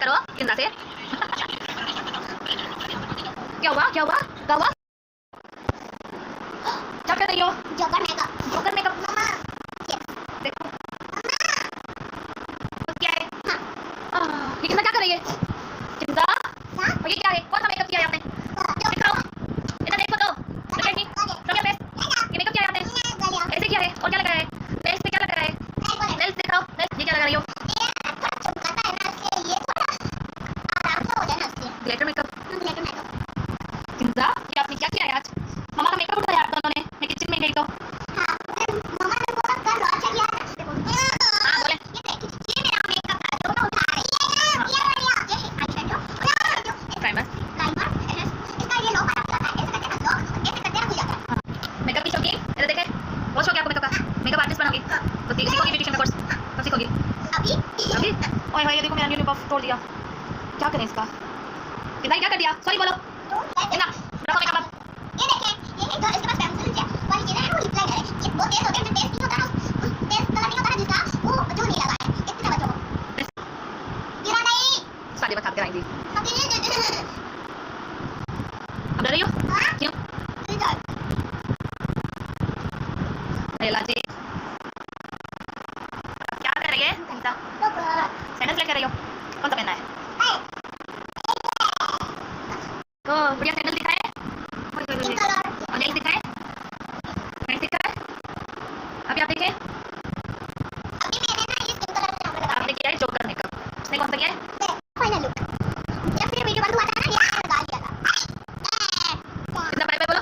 करो किंदा से। क्या हुआ क्या हुआ क्या हुआ? क्या कर रही हो? Joker makeup. Joker makeup. मम्मा देखो क्या है? ये किंदा क्या कर रही है? किंदा और ये क्या है? कौन सा मेकअप किया है आपने? दिखाओ इधर देखो तो लगे नहीं लगे फेस। ये मेकअप किया है आपने? ऐसे किया है और क्या लगा है? नेल्स पे क्या लगा है? नेल्स दिखाओ नेल्स। ये क्या लगा रही हो? Glitter makeup. किंदा ये आपने क्या किया है आज? मम्मा का मेकअप उठाया आप दोनों ने। मैं किचन में गई तो प्राइमर मेकअप की शौकीन इधर देखे। बहुत शौक है आपको मेकअप का। मेकअप आर्टिस्ट बनोगी तो सीखोगी ब्यूटिशियन का कोर्स। कब सीखोगी? अभी। ओए भाई ये देखो मेरा न्यू पफ तोड़ दिया। क्या करें इसका? किंदा क्या कर दिया? सॉरी बोलो किंदा। रखो मेकअप अब। ये देखें, ये है जो इसके पास पेंसिल है वाली चीजें हैं वो रिप्लाई करे। ये बहुत तेज होते हैं, तेज नहीं होता ना, तेज कलर नहीं होता ना जिसका, वो जो नहीं लगा है इतने बच्चों को गिरा नहीं। सारी बात कराएंगी। अब डर रही हो? क्यों? अरे लाजी क्या कर रही है? किंदा सैंडल्स लेके रही हो? कौन सा पहनना है? तो बढ़िया सैंडल दिखाए और नेल्स दिखाए। नेल्स दिखाए। अभी आप देखें आपने किया है जोकर मेकअप। उसने कौन सा किया है? Final look. जब से वीडियो बंद हुआ था ना ये लगा दिया था। किंदा बाय बाय बोलो।